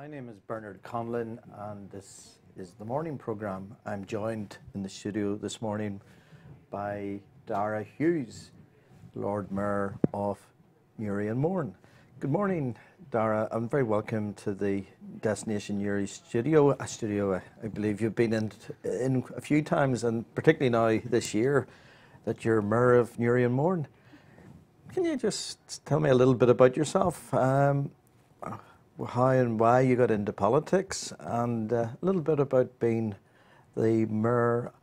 My name is Bernard Conlon, and this is the morning programme. I'm joined in the studio this morning by Dáire Hughes, Lord Mayor of Newry and Mourne. Good morning, Dáire, and very welcome to the Destination Newry studio, a studio I believe you've been in a few times, and particularly now this year that you're Mayor of Newry and Mourne. Can you just tell me a little bit about yourself? How and why you got into politics, and a little bit about being the mayor,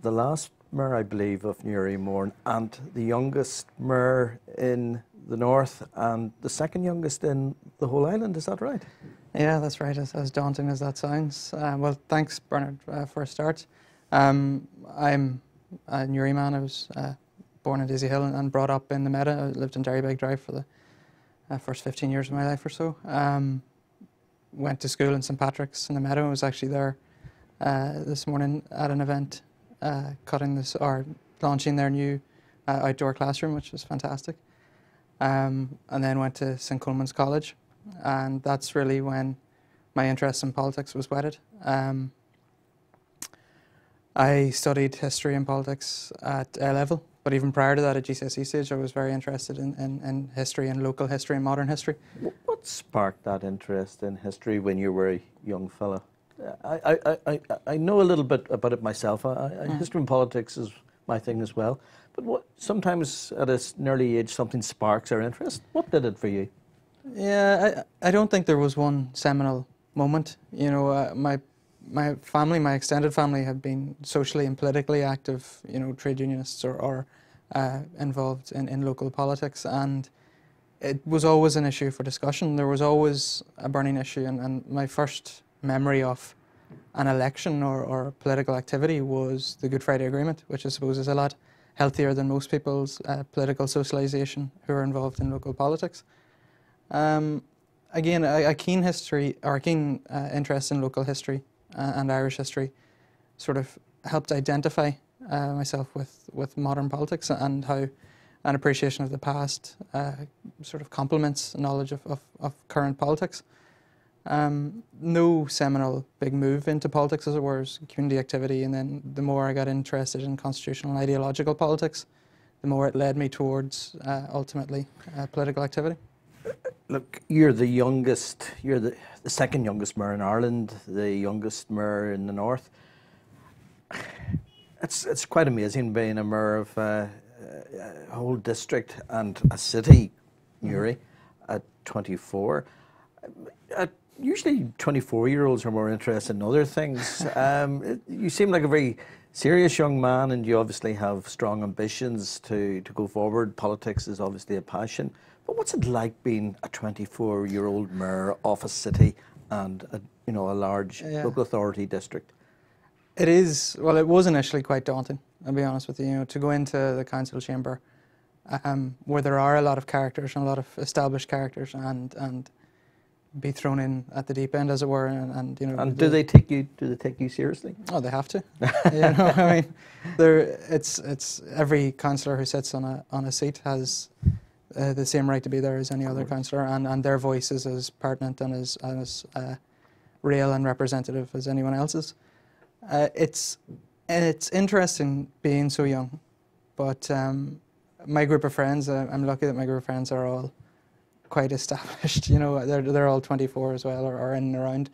the last mayor, I believe, of Newry and Mourne, and the youngest mayor in the north and the second youngest in the whole island. Is that right? Yeah, that's right, as daunting as that sounds. Well, thanks, Bernard, for a start. I'm a Yuri man. I was born in Daisy Hill and brought up in the Meadow. I lived in Dáire Drive for the first 15 years of my life or so. Went to school in St Patrick's in the Meadow. I was actually there this morning at an event launching their new outdoor classroom, which was fantastic. And then went to St Coleman's College, and that's really when my interest in politics was whetted. I studied history and politics at A level, but even prior to that, at GCSE stage, I was very interested in history and local history and modern history. What sparked that interest in history when you were a young fella? I know a little bit about it myself. History and politics is my thing as well. But sometimes at an early age, something sparks our interest. What did it for you? Yeah, I don't think there was one seminal moment. You know, my family, my extended family, have been socially and politically active, you know, trade unionists or involved in local politics, and it was always an issue for discussion. There was always a burning issue, and my first memory of an election or political activity was the Good Friday Agreement, which I suppose is a lot healthier than most people's political socialisation who are involved in local politics. Again, a keen interest in local history and Irish history sort of helped identify myself with modern politics, and how an appreciation of the past sort of complements knowledge of current politics. No seminal big move into politics, as it were, is community activity, and then the more I got interested in constitutional and ideological politics, the more it led me towards ultimately political activity. Look, you're the youngest, you're the second youngest mayor in Ireland, the youngest mayor in the north. It's quite amazing being a mayor of a whole district and a city, Newry, at 24. Usually 24-year-olds are more interested in other things. You seem like a very serious young man, and you obviously have strong ambitions to go forward. Politics is obviously a passion. But what's it like being a 24-year-old mayor of a city and a large local authority district? It is. Well, it was initially quite daunting, I'll be honest with you. You know, to go into the council chamber, where there are a lot of characters and a lot of established characters, and be thrown in at the deep end, as it were, and you know. And do they take you seriously? Oh, they have to. You know, I mean, it's every councillor who sits on a seat has the same right to be there as any other councillor, and their voice is as pertinent and as real and representative as anyone else's. It's interesting being so young, but my group of friends, I'm lucky that my group of friends are all quite established. You know, they're all 24 as well, or in and around,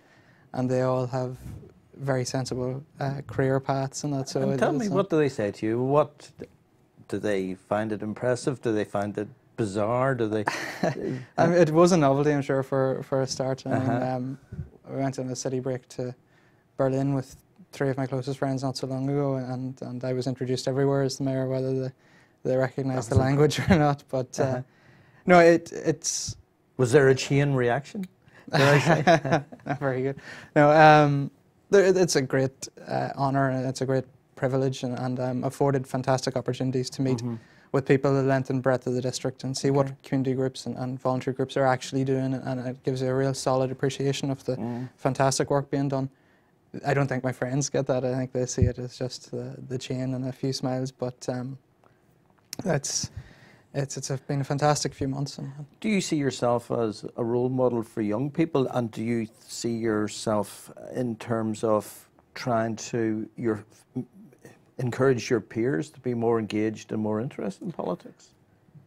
and they all have very sensible career paths and that. So and tell me, what do they say to you? What do they find it impressive? Do they find it bizarre? Do they? It was a novelty, I'm sure, for a start. I mean, we went on a city break to Berlin with 3 of my closest friends not so long ago, and I was introduced everywhere as the mayor, whether they recognised the language or not. But no, it's. Was there a chain reaction? Very good. No, it's a great honour, and it's a great privilege, and afforded fantastic opportunities to meet with people the length and breadth of the district and see what community groups and voluntary groups are actually doing, and it gives you a real solid appreciation of the fantastic work being done. I don't think my friends get that. I think they see it as just the chain and a few smiles, but it's been a fantastic few months. Do you see yourself as a role model for young people, and do you see yourself in terms of trying to encourage your peers to be more engaged and more interested in politics?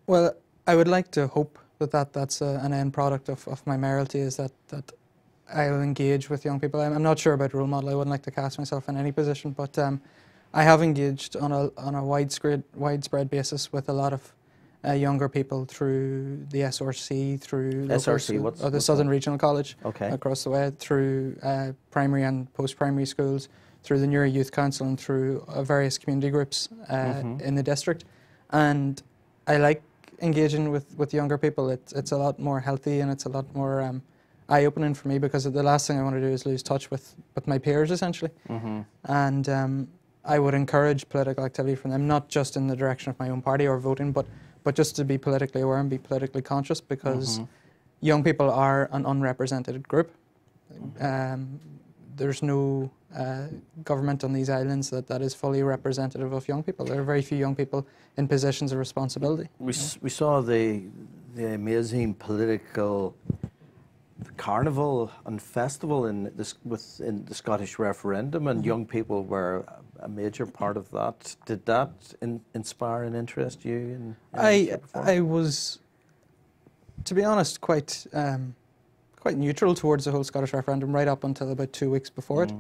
Well, I would like to hope that's an end product of my mayoralty, is that I'll engage with young people. I'm not sure about role model. I wouldn't like to cast myself in any position, but I have engaged on a widespread basis with a lot of younger people through the SRC, through the Southern Regional College across the way, through primary and post-primary schools, through the Newry Youth Council, and through various community groups in the district. And I like engaging with younger people. It's a lot more healthy, and it's a lot more eye-opening for me, because the last thing I want to do is lose touch with my peers, essentially. And I would encourage political activity from them, not just in the direction of my own party or voting, but just to be politically aware and be politically conscious, because young people are an unrepresented group. There's no government on these islands that is fully representative of young people. There are very few young people in positions of responsibility. We saw the amazing political carnival and festival within the Scottish referendum, and young people were a major part of that. Did that inspire and interest you? I was, to be honest, quite neutral towards the whole Scottish referendum right up until about 2 weeks before it,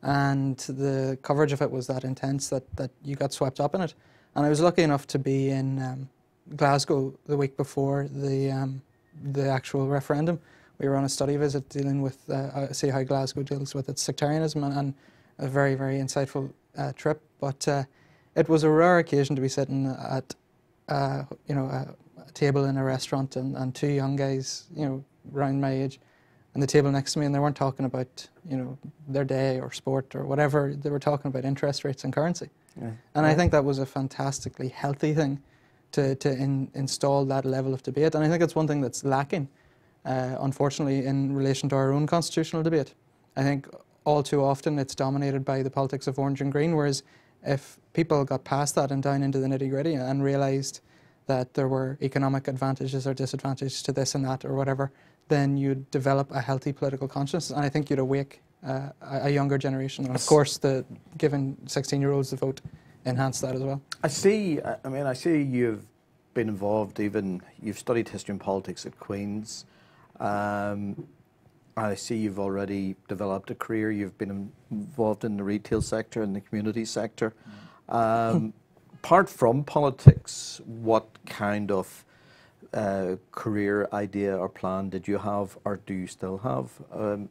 and the coverage of it was that intense that you got swept up in it. And I was lucky enough to be in Glasgow the week before the actual referendum. We were on a study visit dealing with see how Glasgow deals with its sectarianism, and a very, very insightful trip. But it was a rare occasion to be sitting at a table in a restaurant, and two young guys, around my age, and the table next to me, and they weren't talking about their day or sport or whatever. They were talking about interest rates and currency. And I think that was a fantastically healthy thing to install that level of debate. And I think it's one thing that's lacking, unfortunately, in relation to our own constitutional debate. I think all too often it's dominated by the politics of orange and green, whereas if people got past that and down into the nitty-gritty and realised that there were economic advantages or disadvantages to this and that or whatever, then you'd develop a healthy political consciousness, and I think you'd awake a younger generation. And of course, giving 16-year-olds the vote enhanced that as well. I see you've been involved, you've studied history and politics at Queen's. I see you've already developed a career. You've been involved in the retail sector and the community sector. Apart from politics, what kind of career idea or plan did you have, or do you still have?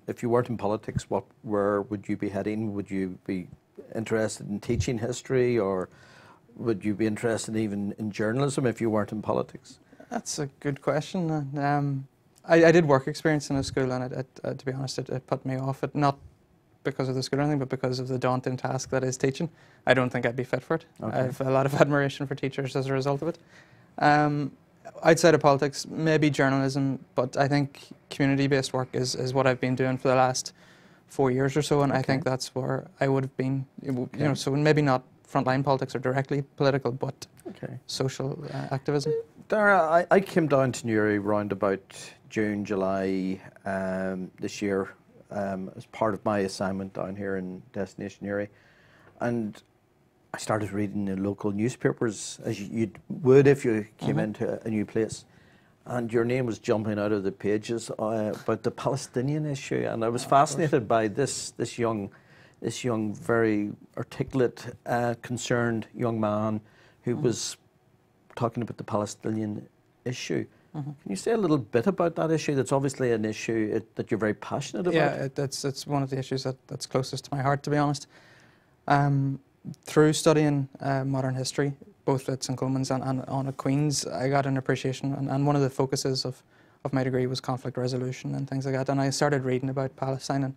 If you weren't in politics, where would you be heading? Would you be interested in teaching history, or would you be interested even in journalism if you weren't in politics? That's a good question. I did work experience in a school, and to be honest, it put me off it, not because of the school or anything, but because of the daunting task that is teaching. I don't think I'd be fit for it. Okay. I have a lot of admiration for teachers as a result of it. Outside of politics, maybe journalism, but I think community-based work is what I've been doing for the last 4 years or so, and I think that's where I would have been, so maybe not frontline politics or directly political, but social activism. Dáire, I came down to Newry round about June, July this year as part of my assignment down here in Destination Newry, and I started reading the local newspapers, as you would if you came into a new place, and your name was jumping out of the pages about the Palestinian issue, and I was fascinated by this young, very articulate, concerned young man who was talking about the Palestinian issue. Can you say a little bit about that issue? That's obviously an issue that you're very passionate about. Yeah, it's one of the issues that's closest to my heart, to be honest. Through studying modern history, both at St Coleman's and on at Queen's, I got an appreciation, and one of the focuses of my degree was conflict resolution and things like that. And I started reading about Palestine, and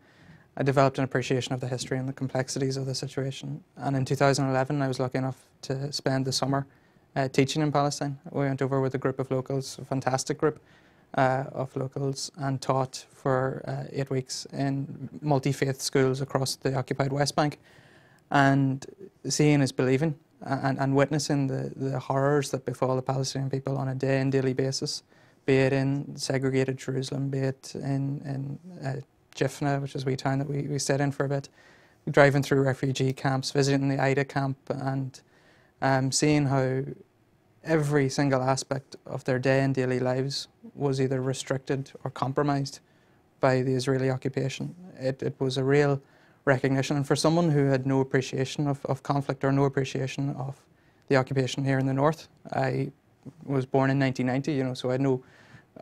I developed an appreciation of the history and the complexities of the situation. And in 2011, I was lucky enough to spend the summer teaching in Palestine. We went over with a group of locals, a fantastic group of locals, and taught for 8 weeks in multi-faith schools across the occupied West Bank. And seeing is believing. and witnessing the horrors that befall the Palestinian people on a day and daily basis, be it in segregated Jerusalem, be it in Jifna, which is a wee town that we stayed in for a bit, driving through refugee camps, visiting the Ida camp, and seeing how every single aspect of their day and daily lives was either restricted or compromised by the Israeli occupation. It was a real recognition, and for someone who had no appreciation of conflict or no appreciation of the occupation here in the north, I was born in 1990, so I had no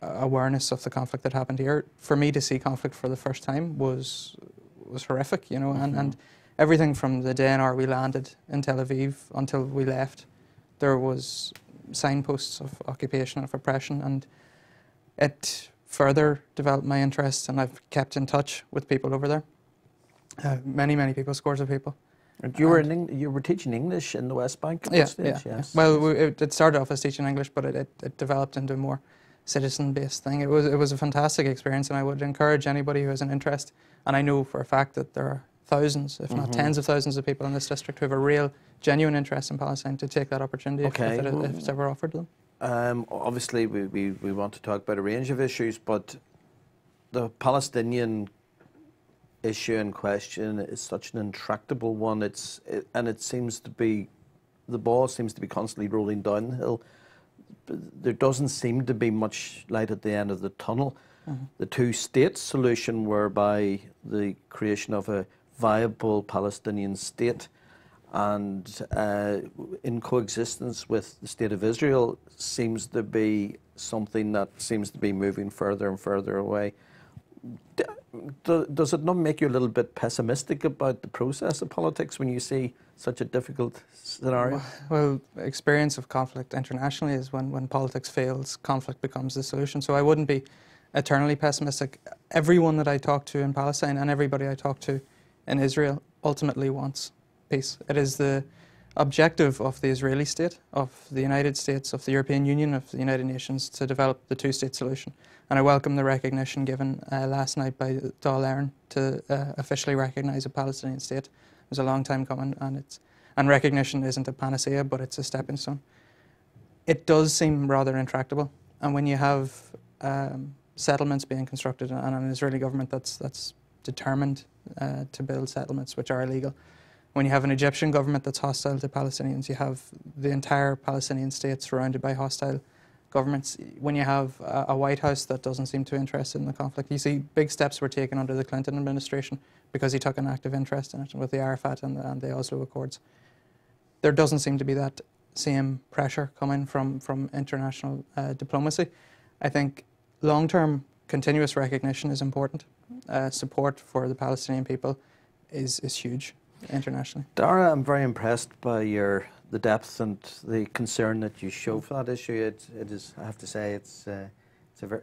awareness of the conflict that happened here. For me to see conflict for the first time was horrific, and everything from the day and hour we landed in Tel Aviv until we left, there was signposts of occupation, of oppression, and it further developed my interest, and I've kept in touch with people over there. Many people, scores of people. And you were teaching English in the West Bank at that stage? Yes. Well, it started off as teaching English, but it developed into a more citizen-based thing. It was a fantastic experience, and I would encourage anybody who has an interest, and I know for a fact that there are thousands, if not tens of thousands of people in this district who have a real, genuine interest in Palestine, to take that opportunity if it's ever offered to them. Obviously, we want to talk about a range of issues, but the Palestinian issue in question is such an intractable one. And it seems to be, the ball seems to be constantly rolling downhill. There doesn't seem to be much light at the end of the tunnel. The two-state solution, whereby the creation of a viable Palestinian state and in coexistence with the State of Israel, seems to be something that seems to be moving further and further away. Does it not make you a little bit pessimistic about the process of politics when you see such a difficult scenario? Well, experience of conflict internationally is when politics fails, conflict becomes the solution. So I wouldn't be eternally pessimistic. Everyone that I talk to in Palestine and everybody I talk to in Israel ultimately wants peace. It is the objective of the Israeli state, of the United States, of the European Union, of the United Nations to develop the two-state solution. And I welcome the recognition given last night by Dáire to officially recognise a Palestinian state. It was a long time coming, and recognition isn't a panacea, but it's a stepping stone. It does seem rather intractable, and when you have settlements being constructed and an Israeli government that's determined to build settlements which are illegal, when you have an Egyptian government that's hostile to Palestinians, you have the entire Palestinian state surrounded by hostile governments. When you have a White House that doesn't seem too interested in the conflict, you see big steps were taken under the Clinton administration because he took an active interest in it with the Arafat and the Oslo Accords. There doesn't seem to be that same pressure coming from international diplomacy. I think long-term continuous recognition is important. Support for the Palestinian people is huge internationally. Dáire, I'm very impressed by the depth and the concern that you show for that issue. It is, I have to say, it's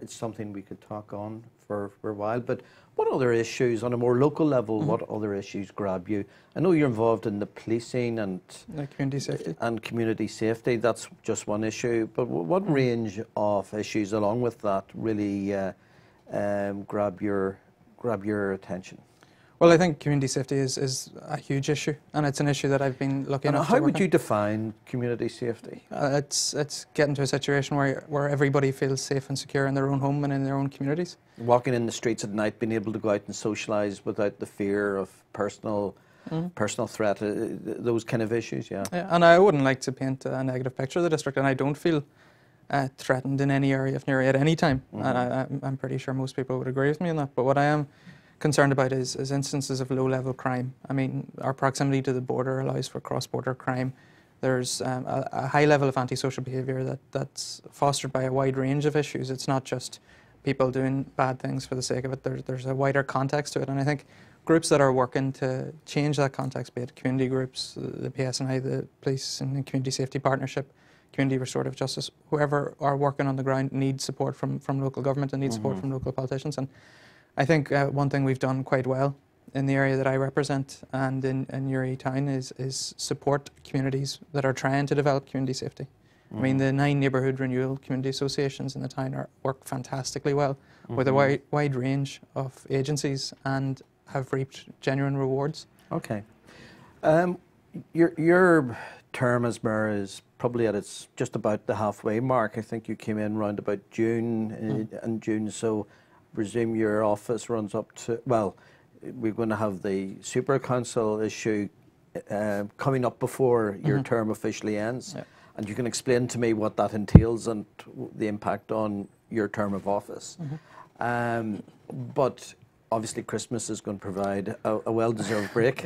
something we could talk on for a while. But what other issues, on a more local level, what other issues grab you? I know you're involved in the policing and community safety. And community safety. That's just one issue. But what range of issues along with that really grab your attention? Well, I think community safety is a huge issue, and it's an issue that I've been looking at. How would you define community safety? It's getting to a situation where everybody feels safe and secure in their own home and in their own communities. Walking in the streets at night, being able to go out and socialise without the fear of personal threat, those kind of issues, yeah. And I wouldn't like to paint a negative picture of the district, and I don't feel threatened in any area of Newry at any time. And I'm pretty sure most people would agree with me on that. But what I am concerned about is instances of low-level crime. I mean, our proximity to the border allows for cross-border crime. There's a high level of antisocial behaviour that's fostered by a wide range of issues. It's not just people doing bad things for the sake of it. There's a wider context to it, and I think groups that are working to change that context, be it community groups, the PSNI, the Police and Community Safety Partnership, Community Restorative Justice, whoever are working on the ground need support from local government and need support from local politicians. And I think one thing we've done quite well in the area that I represent and in Uri town is support communities that are trying to develop community safety. I mean, the 9 neighbourhood renewal community associations in the town work fantastically well with a wide range of agencies and have reaped genuine rewards. Okay. Your term as mayor is probably at its just about the halfway mark. I think you came in round about June, in June, so I presume your office runs up to, well, we're going to have the Super Council issue coming up before your term officially ends. Yeah. And you can explain to me what that entails and the impact on your term of office. But obviously Christmas is going to provide a well-deserved break,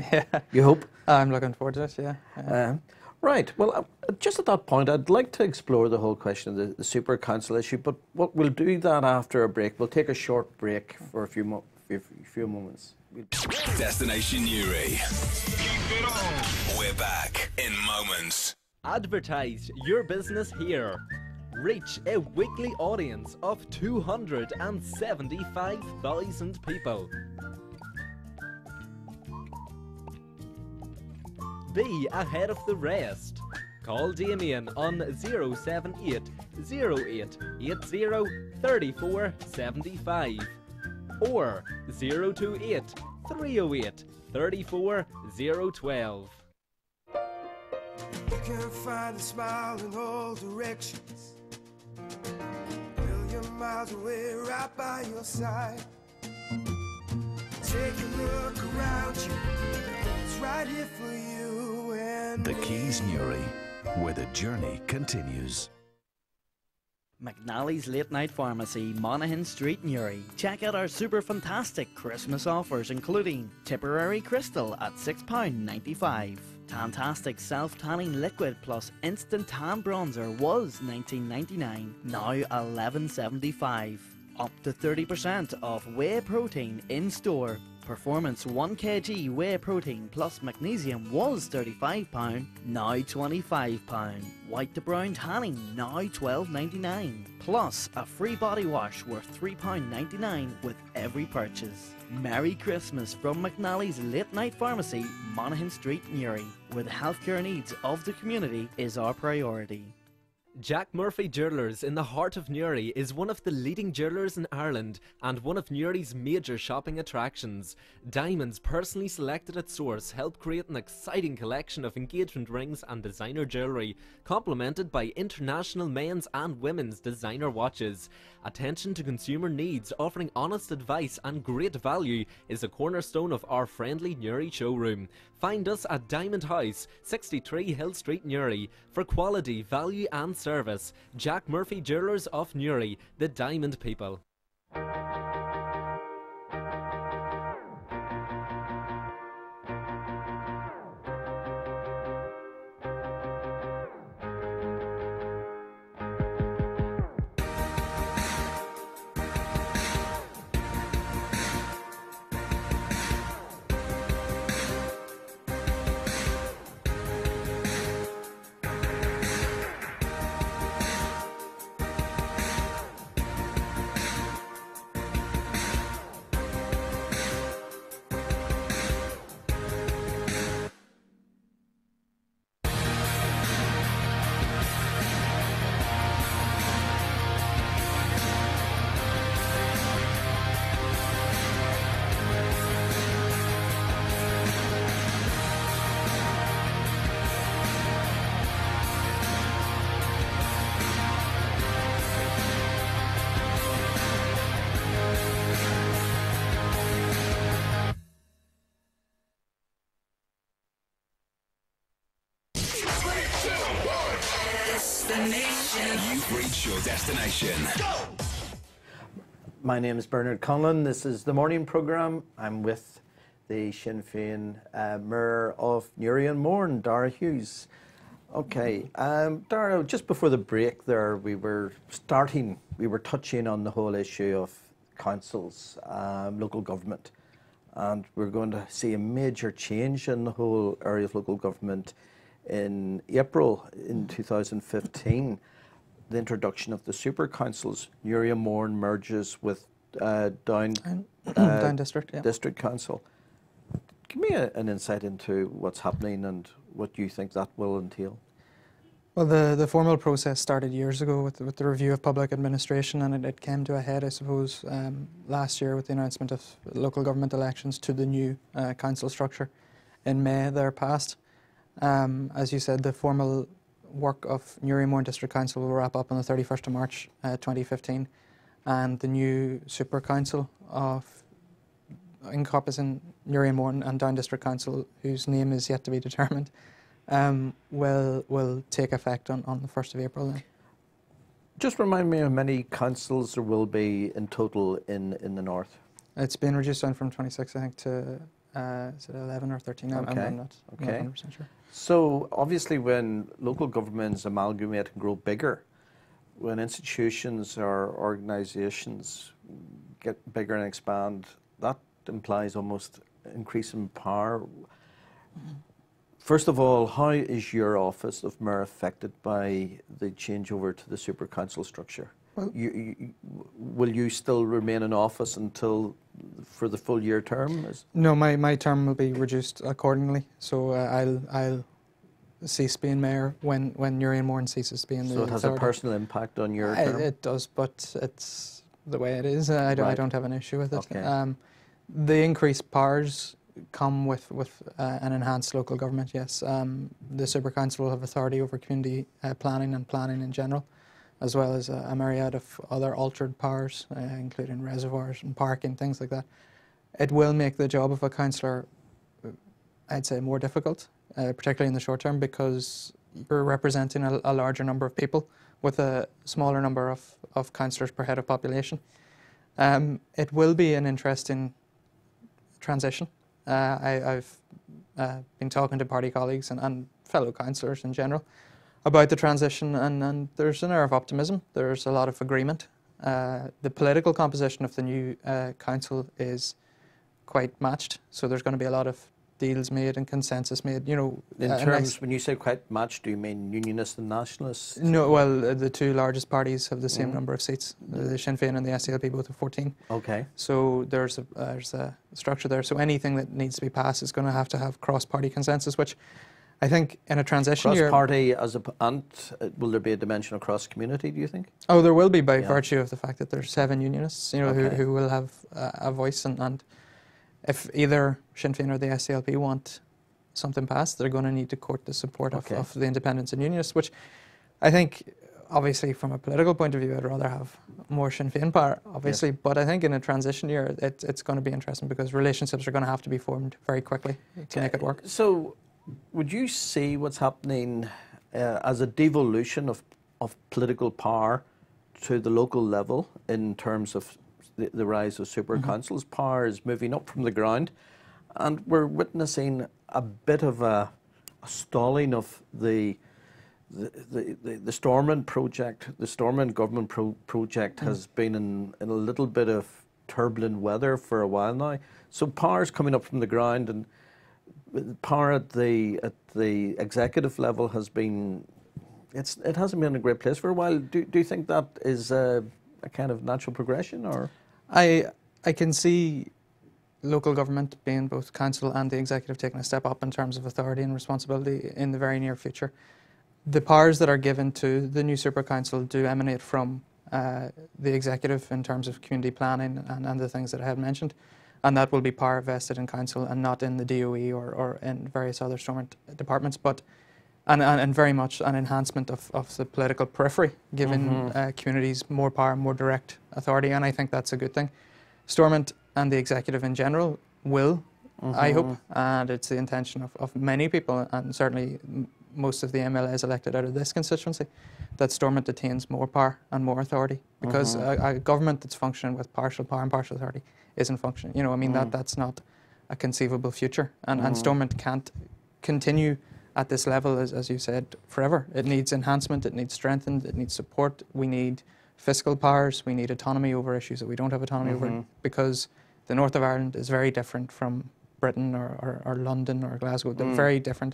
you hope? I'm looking forward to it, yeah. Right, well, just at that point, I'd like to explore the whole question of the Super Council issue, but we'll do that after a break. We'll take a short break for a few moments. Destination Yuri. We're back in moments. Advertise your business here. Reach a weekly audience of 275,000 people. Be ahead of the rest. Call Damien on 078 08 80 34 75 or 028 308 34 012. You can find a smile in all directions. Million miles away, right by your side. Take a look around you. It's right here for you and The me. Keys Newry, where the journey continues. McNally's Late Night Pharmacy, Monaghan Street, Newry. Check out our super fantastic Christmas offers, including Tipperary Crystal at £6.95. Fantastic self-tanning liquid plus instant tan bronzer was $19.99, now $11.75. Up to 30% off whey protein in store. Performance 1 kg whey protein plus magnesium was £35, now £25. White to brown tanning, now $12.99. Plus a free body wash worth £3.99 with every purchase. Merry Christmas from McNally's Late Night Pharmacy, Monaghan Street, Newry, where the healthcare needs of the community is our priority. Jack Murphy Jewellers in the heart of Newry is one of the leading jewellers in Ireland and one of Newry's major shopping attractions. Diamonds personally selected at source help create an exciting collection of engagement rings and designer jewellery, complemented by international men's and women's designer watches. Attention to consumer needs, offering honest advice and great value is a cornerstone of our friendly Newry showroom. Find us at Diamond House, 63 Hill Street, Newry. For quality, value and service, Jack Murphy Jewellers of Newry, the Diamond People. You've reached your destination. My name is Bernard Conlon. This is the morning programme. I'm with the Sinn Féin Mayor of Newry and Mourne, Dáire Hughes. Okay, Dáire, just before the break there, we were touching on the whole issue of councils, local government. And we're going to see a major change in the whole area of local government in April in 2015. The introduction of the super councils. Newry and Mourne merges with Down District, yeah. District Council. Give me an insight into what's happening and what you think that will entail. Well, the formal process started years ago with the review of public administration, and it came to a head, I suppose, last year with the announcement of local government elections to the new council structure in May there past. As you said, the formal work of Newry Mourne District Council will wrap up on the 31st of March 2015, and the new Super Council of encompassing Newry Mourne and Down District Council, whose name is yet to be determined, will take effect on the 1st of April then. Just remind me how many councils there will be in total in the north. It's been reduced down from 26, I think, to is it 11 or 13? Okay. I'm not 100% sure. So obviously when local governments amalgamate and grow bigger, when institutions or organisations get bigger and expand, that implies almost increasing power. First of all, how is your office of mayor affected by the changeover to the super council structure? Well, will you still remain in office until for the full year term? No, my term will be reduced accordingly. So I'll cease being mayor when Yuri Manos ceases being the So it has authority. a personal impact on your term? It does, but it's the way it is. I don't have an issue with it. Okay. The increased powers come with an enhanced local government, yes. The Super Council will have authority over community planning and planning in general, as well as a myriad of other altered powers, including reservoirs and parking, things like that. It will make the job of a councillor, I'd say, more difficult, particularly in the short term, because you're representing a larger number of people with a smaller number of councillors per head of population. It will be an interesting transition. I've been talking to party colleagues and fellow councillors in general about the transition, and there's an air of optimism. There's a lot of agreement. The political composition of the new council is quite matched, so there's going to be a lot of deals made and consensus made. You know, in terms, when you say quite matched, do you mean Unionists and nationalists? No, well, the two largest parties have the same number of seats. The Sinn Féin and the SDLP both have 14. Okay. So there's a structure there. So anything that needs to be passed is going to have cross-party consensus, which I think in a transition year... Cross-party will there be a dimension of cross-community, do you think? Oh, there will be by virtue of the fact that there's 7 Unionists, you know, Okay. who will have a voice, and if either Sinn Féin or the SDLP want something passed, they're going to need to court the support of the Independents and Unionists, which I think, obviously, from a political point of view, I'd rather have more Sinn Féin power, obviously, but I think in a transition year, it's going to be interesting because relationships are going to have to be formed very quickly to make it work. So, would you see what's happening as a devolution of political power to the local level in terms of the rise of super councils? Power is moving up from the ground, and we're witnessing a bit of a stalling of the Stormont project. The Stormont government project has been in a little bit of turbulent weather for a while now. So power is coming up from the ground, and power at the executive level has been, it hasn't been in a great place for a while. Do you think that is a kind of natural progression, or? I can see local government, being both council and the executive, taking a step up in terms of authority and responsibility in the very near future. The powers that are given to the new Super Council do emanate from the executive in terms of community planning and the things that I had mentioned, and that will be power vested in council and not in the DOE or in various other Stormont departments, but and very much an enhancement of the political periphery, giving communities more power, more direct authority, and I think that's a good thing. Stormont and the executive in general will, I hope, and it's the intention of many people, and certainly most of the MLAs elected out of this constituency, that Stormont attains more power and more authority, because a government that's functioning with partial power and partial authority isn't functioning. You know, I mean, that's not a conceivable future, and Stormont can't continue at this level, as you said, forever. It needs enhancement, it needs strengthened, it needs support. We need fiscal powers, we need autonomy over issues that we don't have autonomy over, because the north of Ireland is very different from Britain or London or Glasgow. They're very different,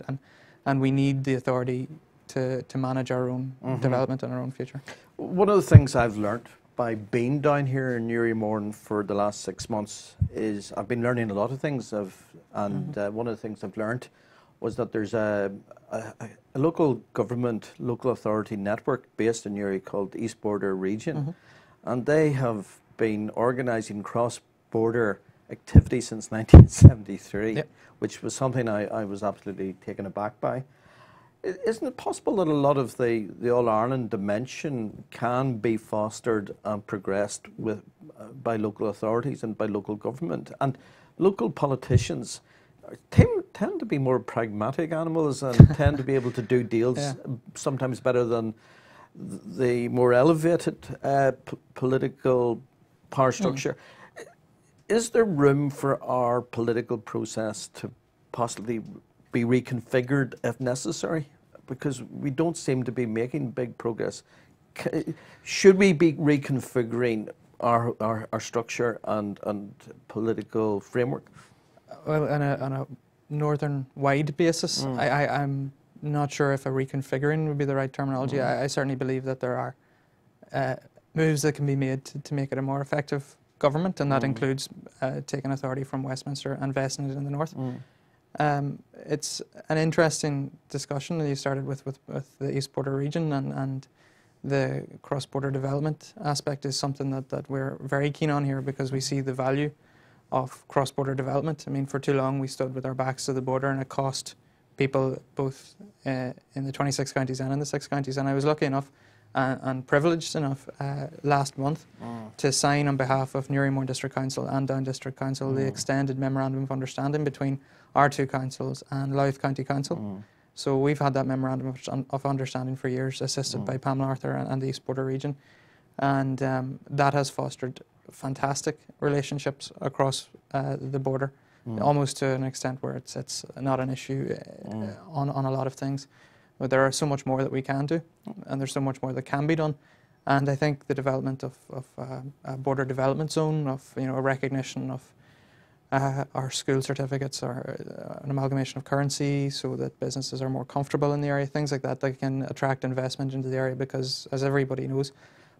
and we need the authority to manage our own development and our own future. One of the things I've learnt by being down here in Yuri Manos for the last 6 months is I've been learning a lot of things, and one of the things I've learnt was that there's a local government, local authority network based in Yuri called East Border Region, and they have been organising cross-border activity since 1973, Yep. which was something I was absolutely taken aback by. Isn't it possible that a lot of the All-Ireland dimension can be fostered and progressed with, by local authorities and by local government? And local politicians tend to be more pragmatic animals and tend to be able to do deals Yeah. sometimes better than the more elevated political power structure. Is there room for our political process to possibly be reconfigured if necessary? Because we don't seem to be making big progress. Should we be reconfiguring our structure and political framework? Well, on a northern-wide basis, I'm not sure if a reconfiguring would be the right terminology. I certainly believe that there are moves that can be made to make it a more effective government, and that includes taking authority from Westminster and vesting it in the north. It's an interesting discussion that you started with the East Border region, and the cross-border development aspect is something that we're very keen on here, because we see the value of cross-border development. I mean, for too long we stood with our backs to the border, and it cost people both in the 26 counties and in the 6 counties. And I was lucky enough and privileged enough last month to sign on behalf of Newry Mourne District Council and Down District Council the extended Memorandum of Understanding between our 2 councils and Louth County Council. So we've had that Memorandum of Understanding for years, assisted by Pamela Arthur and the East Border region. And that has fostered fantastic relationships across the border, almost to an extent where it's not an issue on a lot of things. But there are so much more that we can do, and there's so much more that can be done. And I think the development of a border development zone, of a recognition of our school certificates, or an amalgamation of currency, so that businesses are more comfortable in the area, things like that can attract investment into the area, because as everybody knows,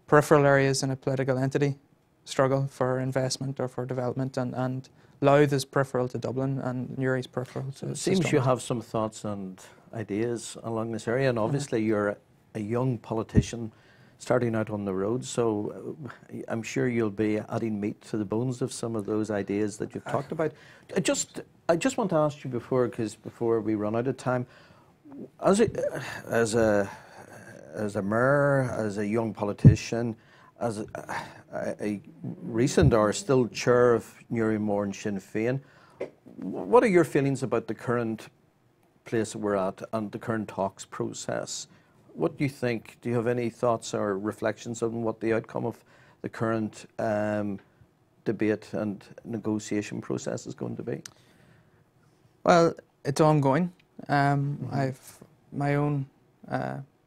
peripheral areas in a political entity struggle for investment or for development, and Louth is peripheral to Dublin and Newry's peripheral to It seems you Stormont. have some thoughts and ideas along this area, and obviously you're a young politician starting out on the road, so I'm sure you'll be adding meat to the bones of some of those ideas that you've talked about. I just want to ask you before we run out of time, as a mayor, as a young politician, as a recent or still chair of Newry Mourne Sinn Féin, what are your feelings about the current place that we're at and the current talks process? What do you think? Do you have any thoughts or reflections on what the outcome of the current debate and negotiation process is going to be? Well, it's ongoing. I've my own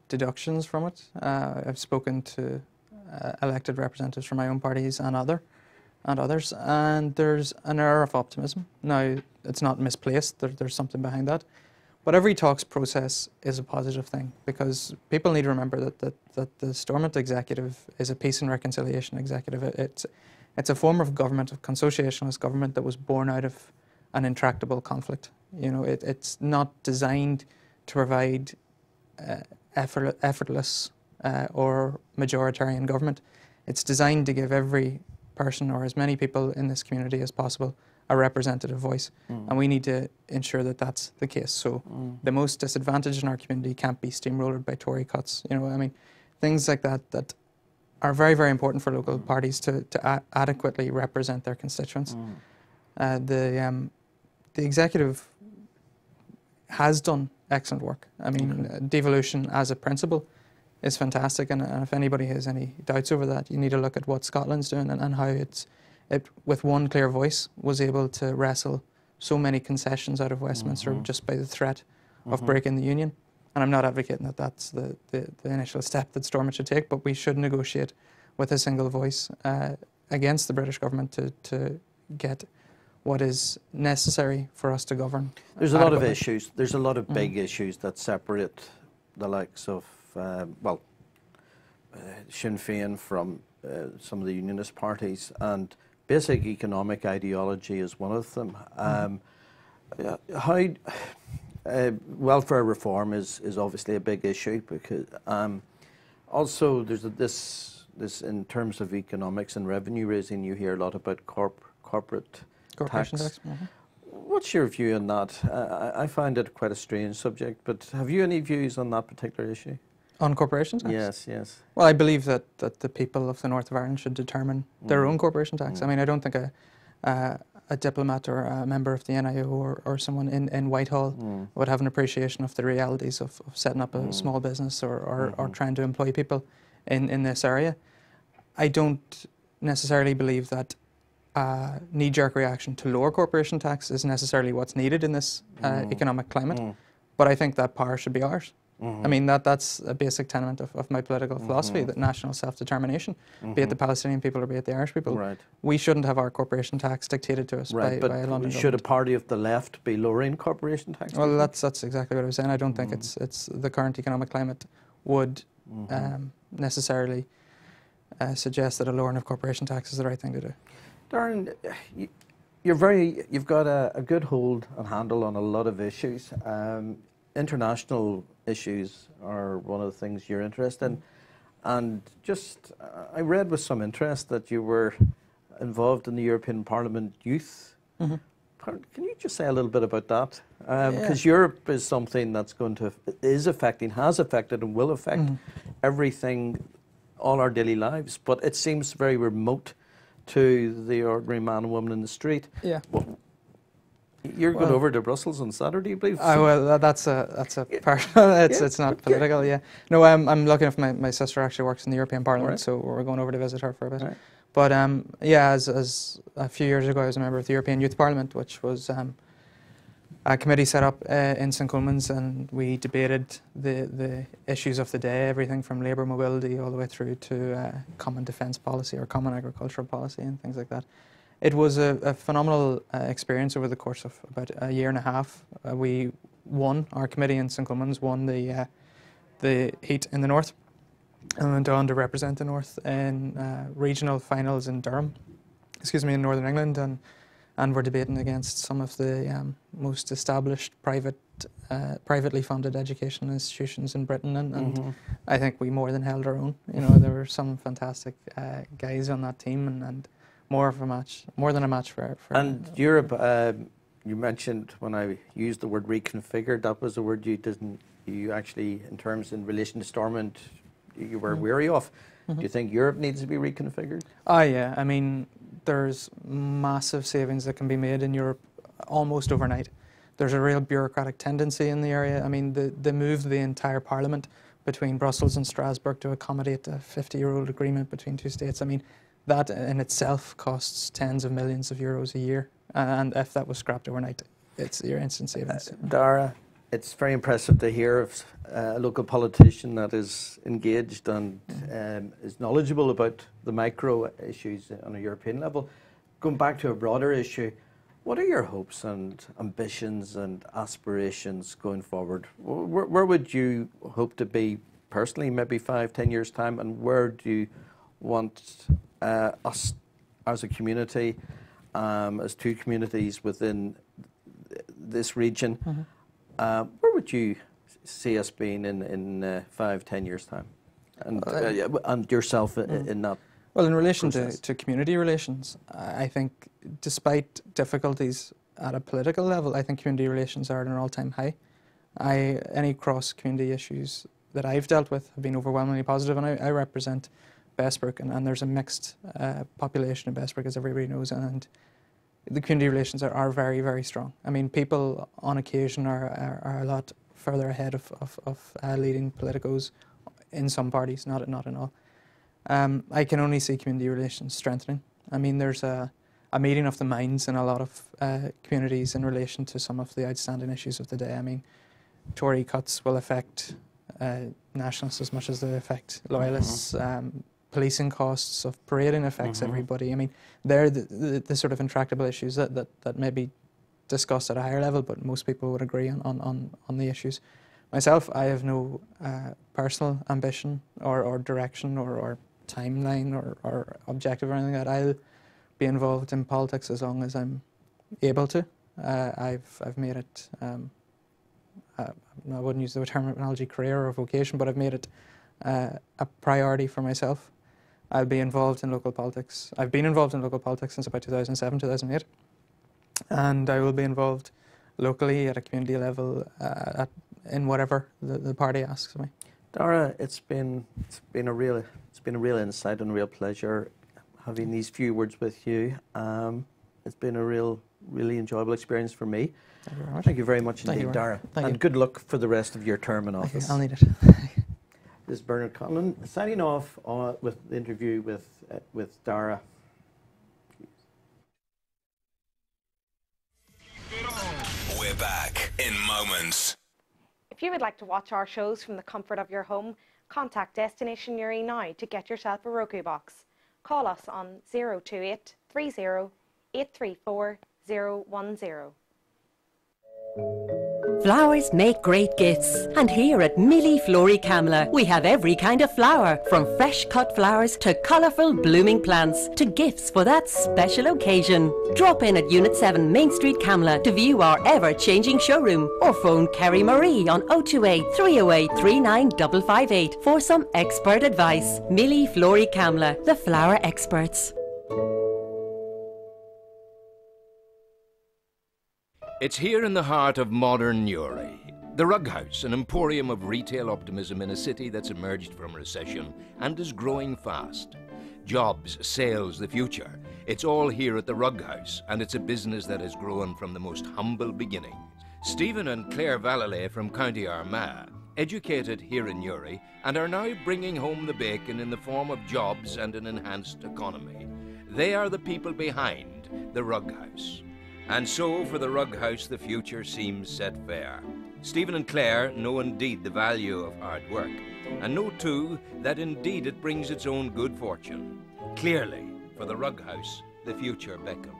deductions from it. I've spoken to elected representatives from my own parties and others, and there's an air of optimism. Now, it's not misplaced. There's something behind that. But every talks process is a positive thing, because people need to remember that the Stormont executive is a peace and reconciliation executive. It's a form of government, of consociationalist government, that was born out of an intractable conflict. It's not designed to provide effortless or majoritarian government. It's designed to give every person, or as many people in this community as possible, a representative voice, and we need to ensure that that's the case. So the most disadvantaged in our community can't be steamrollered by Tory cuts. Things like that are very, very important for local parties to adequately represent their constituents. The executive has done excellent work. I mean, devolution as a principle is fantastic, and if anybody has any doubts over that, you need to look at what Scotland's doing and how it with one clear voice was able to wrestle so many concessions out of Westminster just by the threat of breaking the union. And I'm not advocating that that's the initial step that Stormont should take, but we should negotiate with a single voice against the British government to get what is necessary for us to govern. There's a lot of issues. There's a lot of big issues that separate the likes of, Sinn Féin from some of the Unionist parties, and basic economic ideology is one of them. Welfare reform is obviously a big issue, because also there's this in terms of economics and revenue raising, you hear a lot about corporate Corporation tax. tax. Mhm. What's your view on that? I find it quite a strange subject, but have you any views on that particular issue? On corporation tax? Yes, yes. Well, I believe that the people of the north of Ireland should determine their own corporation tax. I mean, I don't think a diplomat or a member of the NIO or someone in Whitehall would have an appreciation of the realities of setting up a small business or trying to employ people in this area. I don't necessarily believe that knee-jerk reaction to lower corporation tax is necessarily what's needed in this economic climate, but I think that power should be ours. I mean, that's a basic tenet of my political philosophy, that national self-determination, be it the Palestinian people or be it the Irish people, we shouldn't have our corporation tax dictated to us by a London government. Should a party of the left be lowering corporation tax? Well, that's exactly what I was saying. I don't think it's the current economic climate would necessarily suggest that a lowering of corporation tax is the right thing to do. Darren, you've got a good hold and handle on a lot of issues. International issues are one of the things you're interested in. And just, I read with some interest that you were involved in the European Parliament Youth. Can you just say a little bit about that? Because Europe is something that's has affected and will affect everything, all our daily lives. But it seems very remote to the ordinary man and woman in the street. Yeah. You're going over to Brussels on Saturday, I believe. Well, that's a personal. It's not political. Yeah. No, I'm lucky enough. My sister actually works in the European Parliament, so we're going over to visit her for a bit. Right. But yeah, as a few years ago, I was a member of the European Youth Parliament, which was a committee set up in St Coleman's, and we debated the issues of the day, everything from labour mobility all the way through to common defence policy or common agricultural policy and things like that. It was a phenomenal experience over the course of about a year and a half. We won, our committee in St Coleman's won the heat in the north and went on to represent the north in regional finals in Durham, in Northern England, and we're debating against some of the most established privately funded education institutions in Britain, and I think we more than held our own. You know, there were some fantastic guys on that team, and more than a match for And Europe, you mentioned when I used the word reconfigured, that was a word you actually, in relation to Stormont, you were wary of. Do you think Europe needs to be reconfigured? Oh yeah, I mean, there's massive savings that can be made in Europe almost overnight. There's a real bureaucratic tendency in the area. I mean, they moved the entire parliament between Brussels and Strasbourg to accommodate a 50-year-old agreement between two states. I mean, that in itself costs tens of millions of euros a year, and if that was scrapped overnight, it's your instant savings. Dáire, it's very impressive to hear of a local politician that is engaged and is knowledgeable about the micro issues on a European level. Going back to a broader issue, what are your hopes and ambitions and aspirations going forward? Where would you hope to be personally, maybe 5-10 years' time, and where do you want us as a community, as two communities within this region, where would you see us being in 5-10 years' time? And yourself in that? Well, in relation to community relations, I think despite difficulties at a political level, I think community relations are at an all-time high. Any cross-community issues that I've dealt with have been overwhelmingly positive, and I represent Bessbrook, and there's a mixed population in Bessbrook, as everybody knows, and the community relations are very, very strong. I mean, people on occasion are a lot further ahead of leading politicos in some parties, not in all. I can only see community relations strengthening. I mean, there's a meeting of the minds in a lot of communities in relation to some of the outstanding issues of the day. I mean, Tory cuts will affect nationalists as much as they affect loyalists. Policing costs of parading affects everybody. I mean, they're the sort of intractable issues that may be discussed at a higher level, but most people would agree on the issues. Myself, I have no personal ambition or direction or timeline or objective or anything like that. I'll be involved in politics as long as I'm able to. I've made it, I wouldn't use the terminology career or vocation, but I've made it a priority for myself. I'll be involved in local politics. I've been involved in local politics since about 2007, 2008. and I will be involved locally at a community level in whatever the party asks me. Dáire, it's been a real insight and a real pleasure having these few words with you. It's been a really enjoyable experience for me. Thank you very much. Thank you very much Thank indeed, you, Dáire. thank And you. good luck for the rest of your term in Thank you. office. I'll need it. This is Bernard Conlon signing off with the interview with Dáire. We're back in moments. If you would like to watch our shows from the comfort of your home, contact Destination Yuri now to get yourself a Roku box. Call us on 028 30 834 010. Flowers make great gifts, and here at Millie Floricamla we have every kind of flower, from fresh cut flowers to colourful blooming plants to gifts for that special occasion. Drop in at Unit 7 Main Street, Camla to view our ever-changing showroom, or phone Kerry Marie on 028 308 39558 for some expert advice. Millie Floricamla, the flower experts. It's here in the heart of modern Newry. The Rug House, an emporium of retail optimism in a city that's emerged from recession and is growing fast. Jobs, sales, the future. It's all here at the Rug House, and it's a business that has grown from the most humble beginnings. Stephen and Claire Vallely from County Armagh, educated here in Newry, and are now bringing home the bacon in the form of jobs and an enhanced economy. They are the people behind the Rug House. And so, for the Rug House, the future seems set fair. Stephen and Claire know indeed the value of hard work, and know too that indeed it brings its own good fortune. Clearly, for the Rug House, the future beckons.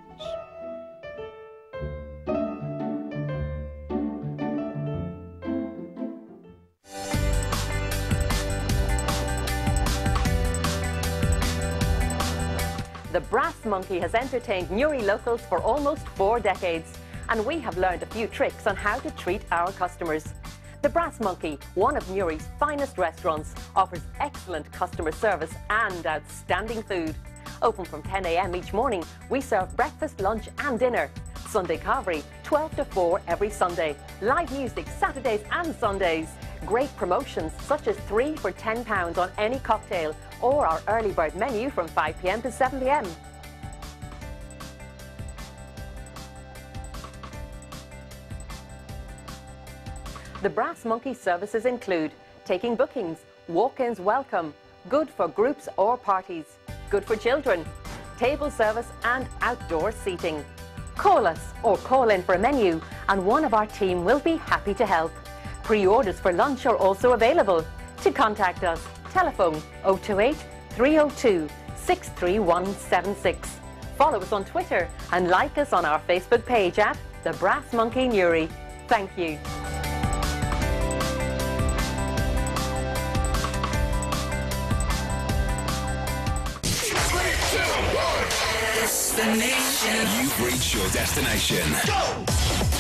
The Brass Monkey has entertained Newry locals for almost 4 decades, and we have learned a few tricks on how to treat our customers. The Brass Monkey, one of Newry's finest restaurants, offers excellent customer service and outstanding food. Open from 10 a.m. each morning, we serve breakfast, lunch and dinner. Sunday carvery, 12 to 4 every Sunday. Live music Saturdays and Sundays. Great promotions such as 3 for £10 on any cocktail, or our early bird menu from 5 p.m. to 7 p.m. The Brass Monkey services include taking bookings, walk-ins welcome, good for groups or parties, good for children, table service and outdoor seating. Call us or call in for a menu and one of our team will be happy to help. Pre-orders for lunch are also available. To contact us, telephone 028 302 63176. Follow us on Twitter and like us on our Facebook page at The Brass Monkey Newry. Thank you. You've reached your destination. Go!